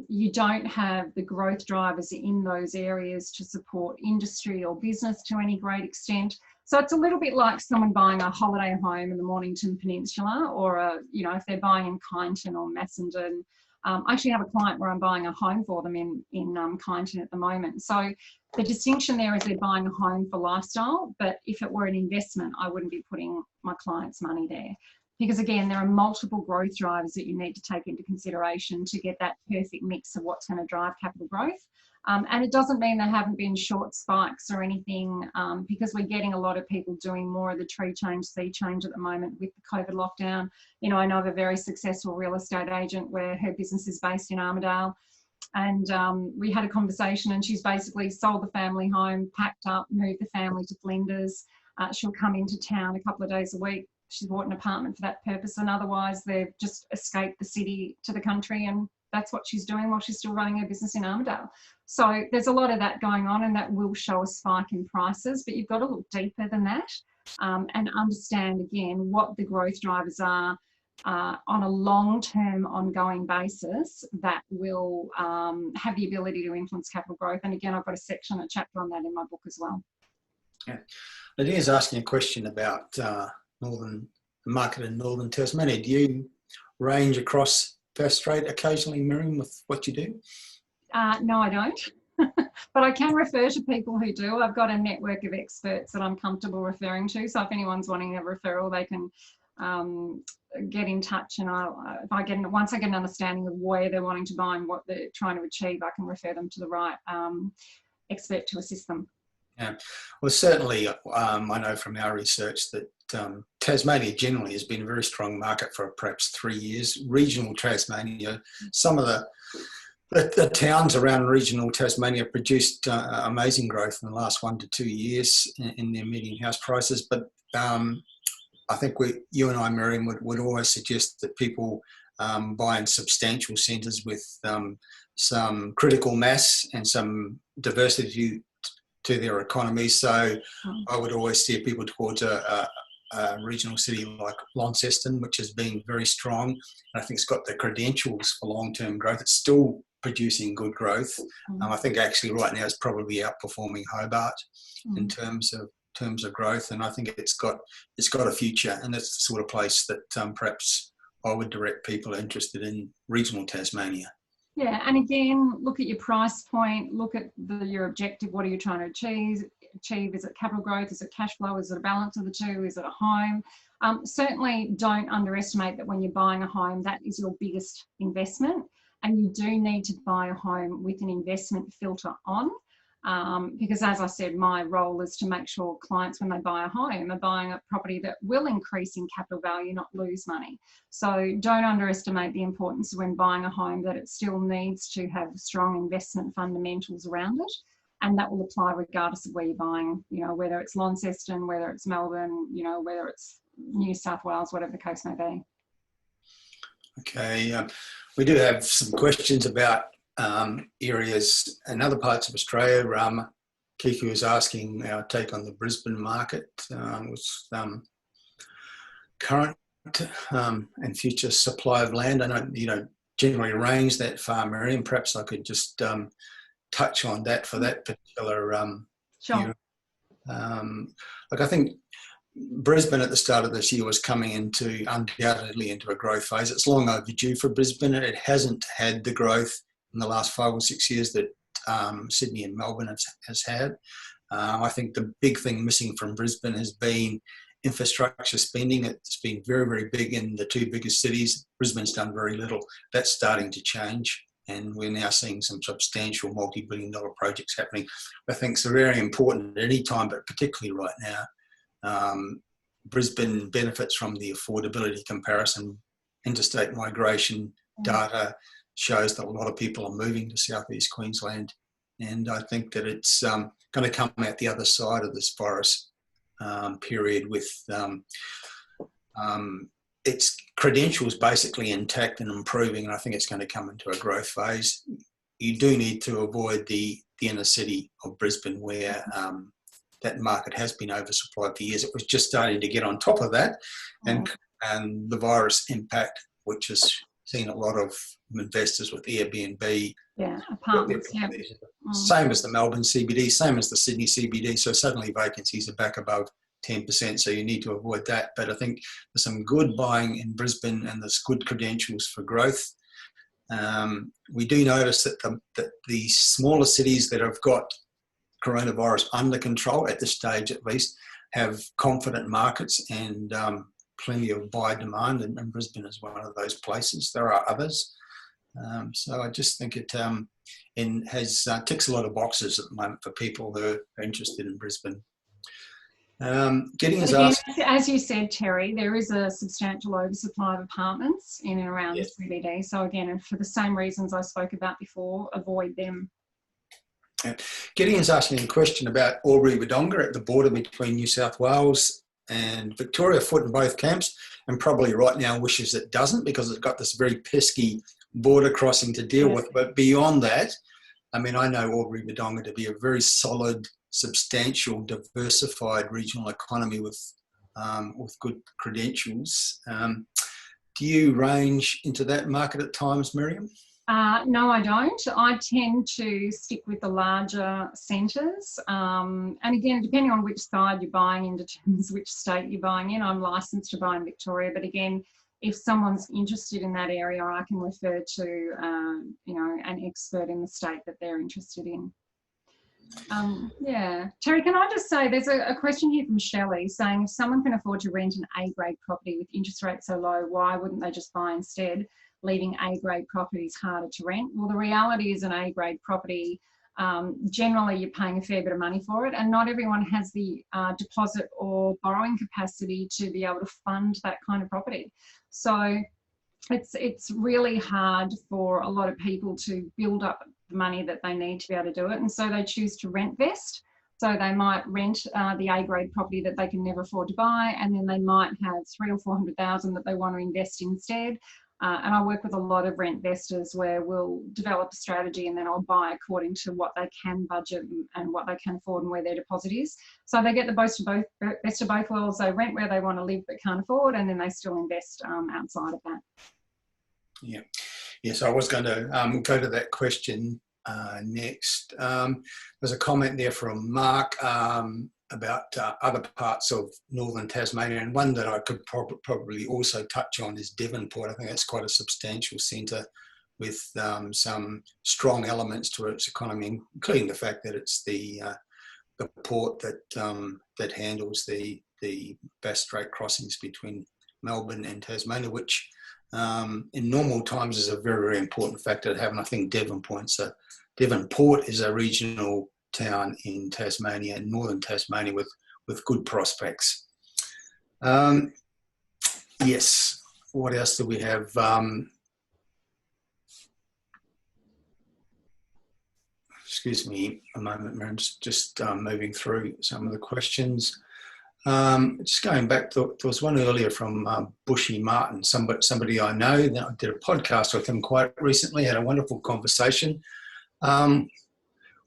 [SPEAKER 2] You don't have the growth drivers in those areas to support industry or business to any great extent. So it's a little bit like someone buying a holiday home in the Mornington Peninsula, or if they're buying in Kyneton or Macedon. I actually have a client where I'm buying a home for them in Kyneton at the moment. So the distinction there is they're buying a home for lifestyle, but if it were an investment, I wouldn't be putting my client's money there. Because again, there are multiple growth drivers that you need to take into consideration to get that perfect mix of what's going to drive capital growth. And it doesn't mean there haven't been short spikes or anything, because we're getting a lot of people doing more of the tree change, sea change at the moment with the COVID lockdown. I know of a very successful real estate agent where her business is based in Armidale. And we had a conversation, and she's basically sold the family home, packed up, moved the family to Flinders. She'll come into town a couple of days a week. She's bought an apartment for that purpose, and otherwise they've just escaped the city to the country, and that's what she's doing while she's still running her business in Armidale. So there's a lot of that going on, and that will show a spike in prices, but you've got to look deeper than that and understand again what the growth drivers are on a long-term ongoing basis that will have the ability to influence capital growth. And again, I've got a chapter on that in my book as well.
[SPEAKER 1] Yeah. Lydia's asking a question about the market in northern Tasmania. Do you range across Bass Strait occasionally, Miriam, with what you do?
[SPEAKER 2] No, I don't. But I can refer to people who do. I've got a network of experts that I'm comfortable referring to. So if anyone's wanting a referral, they can get in touch, and once I get an understanding of where they're wanting to buy and what they're trying to achieve, I can refer them to the right expert to assist them.
[SPEAKER 1] Yeah, well, certainly I know from our research that Tasmania generally has been a very strong market for perhaps 3 years. Regional Tasmania, some of the towns around regional Tasmania produced amazing growth in the last 1 to 2 years in their median house prices. But I think you and I, Miriam, would always suggest that people buy in substantial centres with some critical mass and some diversity to their economy. So I would always steer people towards a regional city like Launceston, which has been very strong. And I think it's got the credentials for long-term growth. It's still producing good growth. I think actually right now it's probably outperforming Hobart in terms of growth, and I think it's got a future, and that's the sort of place that perhaps I would direct people interested in regional Tasmania.
[SPEAKER 2] Yeah, and again, look at your price point, look at your objective. What are you trying to achieve? Is it capital growth? Is it cash flow? Is it a balance of the two? Is it a home? Certainly don't underestimate that when you're buying a home, that is your biggest investment, and you do need to buy a home with an investment filter on. Because as I said, my role is to make sure clients, when they buy a home, are buying a property that will increase in capital value, not lose money. So don't underestimate the importance when buying a home that it still needs to have strong investment fundamentals around it. And that will apply regardless of where you're buying, whether it's Launceston, whether it's Melbourne, whether it's New South Wales, whatever the case may be.
[SPEAKER 1] Okay, we do have some questions about areas in other parts of Australia. Kiki was asking our take on the Brisbane market with current and future supply of land. I know you don't generally range that far, Miriam. Perhaps I could just touch on that for that particular
[SPEAKER 2] Sure.
[SPEAKER 1] I think Brisbane at the start of this year was coming undoubtedly into a growth phase. It's long overdue for Brisbane. It hasn't had the growth in the last 5 or 6 years that Sydney and Melbourne has had. I think the big thing missing from Brisbane has been infrastructure spending. It's been very, very big in the two biggest cities. Brisbane's done very little. That's starting to change, and we're now seeing some substantial multi-billion-dollar projects happening. I think it's very important at any time, but particularly right now. Brisbane benefits from the affordability comparison. Interstate migration data shows that a lot of people are moving to southeast Queensland, and I think that it's going to come out the other side of this virus period with its credentials basically intact and improving, and I think it's going to come into a growth phase. You do need to avoid the inner city of Brisbane where that market has been oversupplied for years. It was just starting to get on top of that, and the virus impact, which has seen a lot of investors with Airbnb.
[SPEAKER 2] Yeah, apartments. Yeah.
[SPEAKER 1] Same as the Melbourne CBD, same as the Sydney CBD. So suddenly vacancies are back above 10%. So you need to avoid that. But I think there's some good buying in Brisbane, and there's good credentials for growth. We do notice that the smaller cities that have got coronavirus under control, at this stage at least, have confident markets and plenty of buy demand, and Brisbane is one of those places. There are others. So I just think it has ticks a lot of boxes at the moment for people who are interested in Brisbane.
[SPEAKER 2] As you said, Terry, there is a substantial oversupply of apartments in and around the CBD. So again, and for the same reasons I spoke about before, avoid them.
[SPEAKER 1] Gideon's asking a question about Albury-Wodonga at the border between New South Wales and Victoria, foot in both camps, and probably right now wishes it doesn't, because it's got this very pesky border crossing to deal with. But beyond that, I mean, I know Albury-Wodonga to be a very solid, substantial, diversified regional economy with good credentials. Do you range into that market at times, Miriam?
[SPEAKER 2] No, I don't. I tend to stick with the larger centres. And again, depending on which side you're buying in determines which state you're buying in. I'm licensed to buy in Victoria, but again, if someone's interested in that area, I can refer to, an expert in the state that they're interested in. Terry, can I just say, there's a question here from Shelley saying, if someone can afford to rent an A-grade property with interest rates so low, why wouldn't they just buy instead, leaving A-grade properties harder to rent? Well, the reality is an A-grade property, generally you're paying a fair bit of money for it, and not everyone has the deposit or borrowing capacity to be able to fund that kind of property. So it's really hard for a lot of people to build up the money that they need to be able to do it, and so they choose to rent vest. So they might rent the A-grade property that they can never afford to buy, and then they might have 300,000 or 400,000 that they want to invest instead. And I work with a lot of rent investors where we'll develop a strategy, and then I'll buy according to what they can budget and what they can afford and where their deposit is. So they get the best of both worlds. They rent where they want to live but can't afford, and then they still invest outside of that.
[SPEAKER 1] So I was going to go to that question next. There's a comment there from Mark about other parts of northern Tasmania, and one that I could probably also touch on is Devonport. I think that's quite a substantial centre with some strong elements to its economy, including the fact that it's the port that handles the Bass Strait crossings between Melbourne and Tasmania, which in normal times is a very, very important factor to have. And I think Devonport is a regional town in Tasmania, northern Tasmania, with good prospects. Yes, what else do we have? Excuse me a moment, I'm just moving through some of the questions. Just going back, there was one earlier from Bushy Martin, somebody I know. I did a podcast with him quite recently, had a wonderful conversation.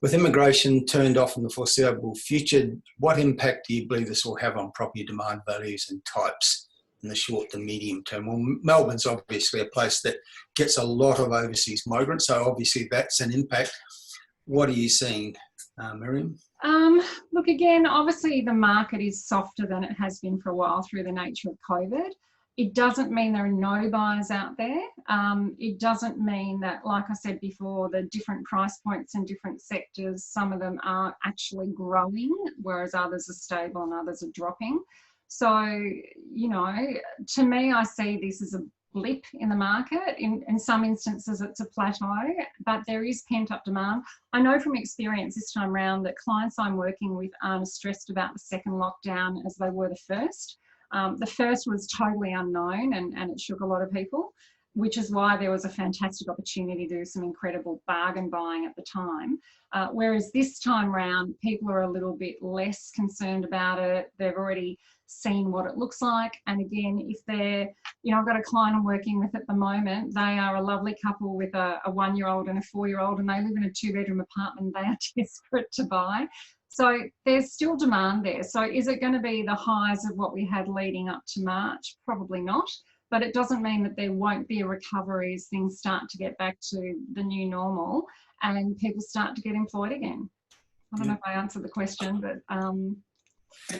[SPEAKER 1] With immigration turned off in the foreseeable future, what impact do you believe this will have on property demand values and types in the short to medium term? Well, Melbourne's obviously a place that gets a lot of overseas migrants, so obviously that's an impact. What are you seeing, Miriam?
[SPEAKER 2] Look, again, obviously the market is softer than it has been for a while through the nature of COVID. It doesn't mean there are no buyers out there. It doesn't mean that, like I said before, the different price points in different sectors, some of them are actually growing, whereas others are stable and others are dropping. So, to me, I see this as a blip in the market. In some instances, it's a plateau, but there is pent-up demand. I know from experience this time around that clients I'm working with aren't as stressed about the second lockdown as they were the first. The first was totally unknown and it shook a lot of people, which is why there was a fantastic opportunity to do some incredible bargain buying at the time. Whereas this time round, people are a little bit less concerned about it. They've already seen what it looks like. And again, if they're, I've got a client I'm working with at the moment. They are a lovely couple with a 1-year-old and a 4-year-old, and they live in a 2-bedroom apartment. They are desperate to buy. So there's still demand there. So is it going to be the highs of what we had leading up to March? Probably not. But it doesn't mean that there won't be a recovery as things start to get back to the new normal and people start to get employed again. I don't know if I answered the question, but...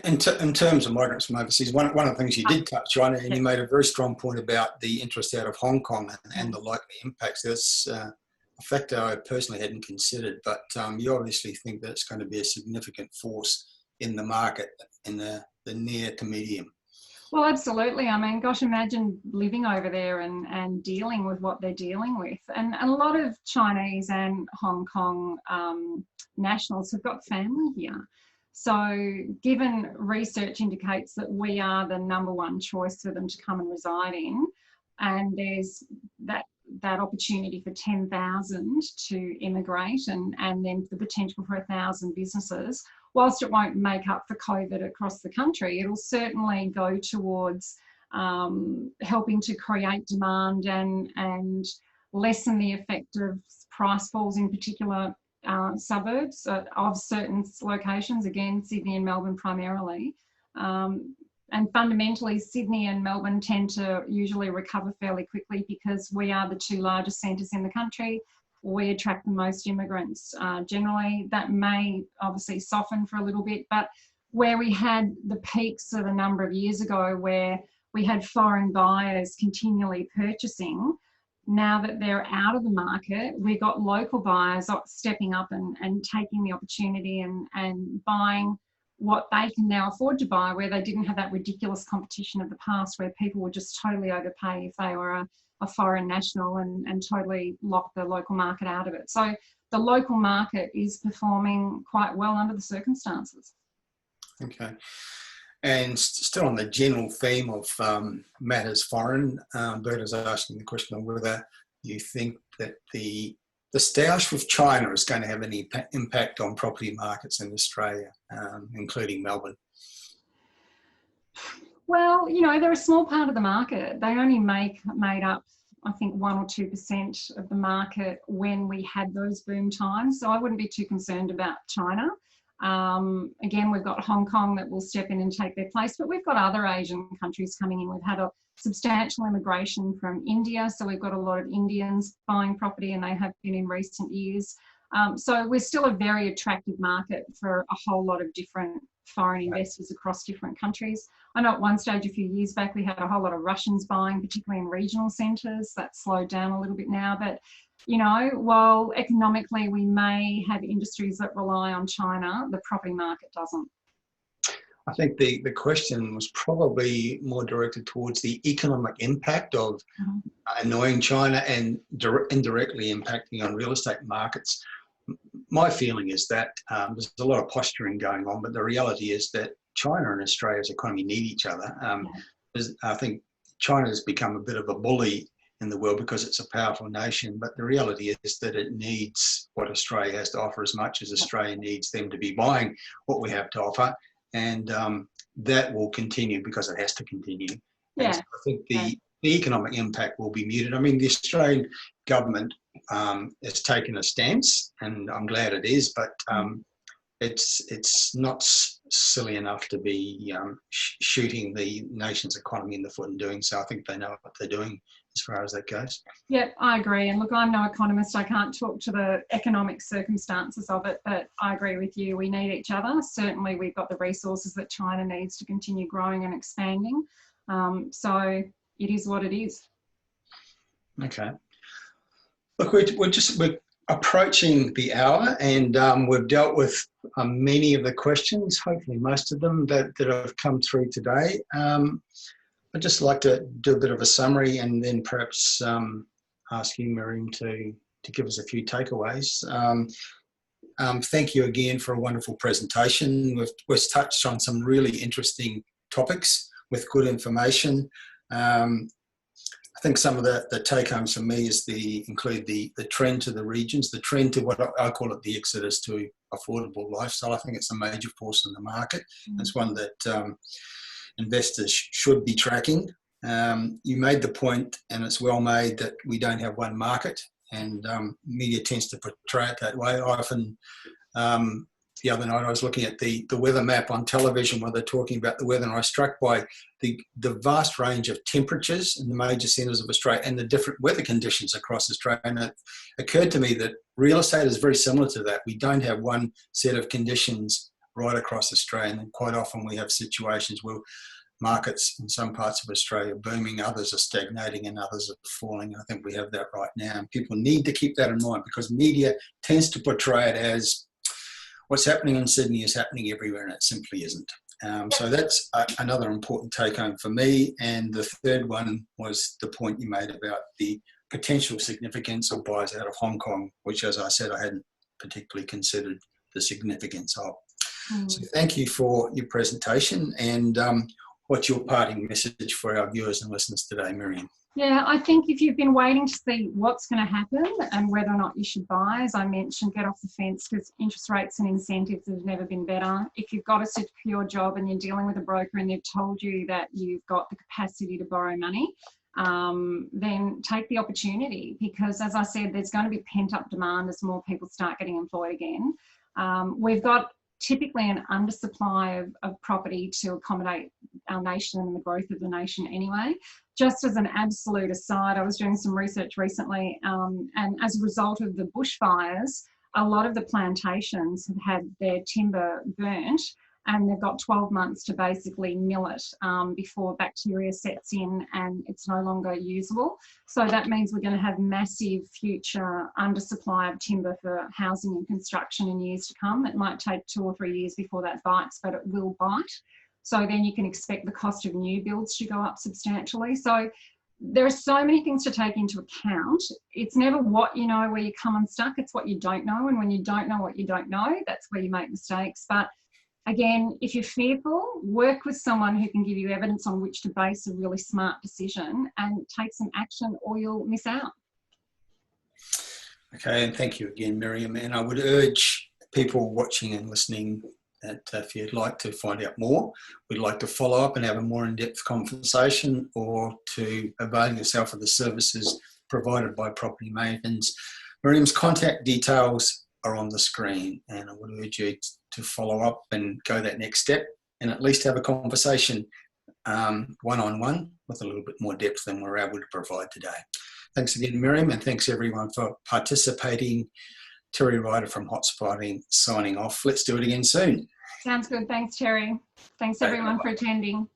[SPEAKER 1] In terms of migrants from overseas, one of the things you did touch on, and you made a very strong point about the interest out of Hong Kong and the likely impacts. That's a factor I personally hadn't considered, but you obviously think that it's going to be a significant force in the market in the near to medium.
[SPEAKER 2] Well, absolutely. I mean, gosh, imagine living over there and dealing with what they're dealing with. And a lot of Chinese and Hong Kong nationals have got family here. So given research indicates that we are the #1 choice for them to come and reside in, and there's that opportunity for 10,000 to immigrate and then the potential for 1,000 businesses, whilst it won't make up for COVID across the country, it'll certainly go towards helping to create demand and lessen the effect of price falls in particular suburbs of certain locations, again, Sydney and Melbourne primarily. And fundamentally, Sydney and Melbourne tend to usually recover fairly quickly because we are the 2 largest centres in the country. We attract the most immigrants. Generally, that may obviously soften for a little bit, but where we had the peaks of a number of years ago where we had foreign buyers continually purchasing, now that they're out of the market, we've got local buyers stepping up and taking the opportunity and buying what they can now afford to buy, where they didn't have that ridiculous competition of the past where people would just totally overpay if they were a foreign national and totally lock the local market out of it. So the local market is performing quite well under the circumstances.
[SPEAKER 1] Okay. And still on the general theme of matters foreign, Bert is asking the question on whether you think that the stoush with China is going to have any impact on property markets in Australia, including Melbourne.
[SPEAKER 2] Well, you know, they're a small part of the market. They only made up, I think, 1 or 2% of the market when we had those boom times. So I wouldn't be too concerned about China. Again, we've got Hong Kong that will step in and take their place, but we've got other Asian countries coming in. We've had a substantial immigration from India, so we've got a lot of Indians buying property, and they have been in recent years. So we're still a very attractive market for a whole lot of different foreign investors across different countries. I know at one stage a few years back we had a whole lot of Russians buying, particularly in regional centres. That's slowed down a little bit now, but you know, while economically we may have industries that rely on China, the property market doesn't.
[SPEAKER 1] I think the question was probably more directed towards the economic impact of annoying China and indirectly impacting on real estate markets. My feeling is that there's a lot of posturing going on, but the reality is that China and Australia's economy need each other. I think China has become a bit of a bully in the world because it's a powerful nation, but the reality is that it needs what Australia has to offer as much as Australia needs them to be buying what we have to offer, and that will continue because it has to continue. So I think the economic impact will be muted. I mean, the Australian government has taken a stance, and I'm glad it is, but it's not silly enough to be shooting the nation's economy in the foot and doing so. I think they know what they're doing as far as that goes.
[SPEAKER 2] Yep, I agree. And look, I'm no economist. I can't talk to the economic circumstances of it, but I agree with you. We need each other. Certainly, we've got the resources that China needs to continue growing and expanding. So it is what it is.
[SPEAKER 1] Okay. Look, we're approaching the hour, and we've dealt with many of the questions, hopefully most of them that have come through today. I'd just like to do a bit of a summary and then perhaps ask you, Miriam, to give us a few takeaways. Thank you again for a wonderful presentation. We've touched on some really interesting topics with good information. I think some of the take-homes for me is include the trend to the regions, the trend to what I call it the exodus to affordable lifestyle. I think it's a major force in the market. It's one that investors should be tracking. You made the point, and it's well made, that we don't have one market, and media tends to portray it that way. I often the other night I was looking at the weather map on television where they're talking about the weather, and I was struck by the vast range of temperatures in the major centres of Australia and the different weather conditions across Australia. And it occurred to me that real estate is very similar to that. We don't have one set of conditions right across Australia, and quite often we have situations where markets in some parts of Australia are booming, others are stagnating, and others are falling. I think we have that right now, and people need to keep that in mind, because media tends to portray it as what's happening in Sydney is happening everywhere, and it simply isn't. So that's another important take home for me. And the third one was the point you made about the potential significance of buyers out of Hong Kong, which, as I said, I hadn't particularly considered the significance of. So thank you for your presentation. And what's your parting message for our viewers and listeners today, Miriam?
[SPEAKER 2] Yeah, I think if you've been waiting to see what's going to happen and whether or not you should buy, as I mentioned, get off the fence, because interest rates and incentives have never been better. If you've got a secure job and you're dealing with a broker and they've told you that you've got the capacity to borrow money, then take the opportunity, because, as I said, there's going to be pent-up demand as more people start getting employed again. We've got typically an undersupply of property to accommodate our nation and the growth of the nation anyway. Just as an absolute aside, I was doing some research recently, and as a result of the bushfires, a lot of the plantations have had their timber burnt, and they've got 12 months to basically mill it before bacteria sets in and it's no longer usable. So that means we're going to have massive future undersupply of timber for housing and construction in years to come. It might take 2 or 3 years before that bites, but it will bite. So then you can expect the cost of new builds to go up substantially. So there are so many things to take into account. It's never what you know where you come unstuck, it's what you don't know. And when you don't know what you don't know, that's where you make mistakes. But again, if you're fearful, work with someone who can give you evidence on which to base a really smart decision and take some action, or you'll miss out.
[SPEAKER 1] Okay, and thank you again, Miriam. And I would urge people watching and listening that if you'd like to find out more, we'd like to follow up and have a more in-depth conversation, or to avail yourself of the services provided by Property Mavens. Miriam's contact details are on the screen, and I would urge you to follow up and go that next step and at least have a conversation one-on-one with a little bit more depth than we're able to provide today. Thanks again, Miriam, and thanks everyone for participating. Terry Ryder from Hotspotting signing off. Let's do it again soon.
[SPEAKER 2] Sounds good. Thanks, Terry. Thanks everyone for attending.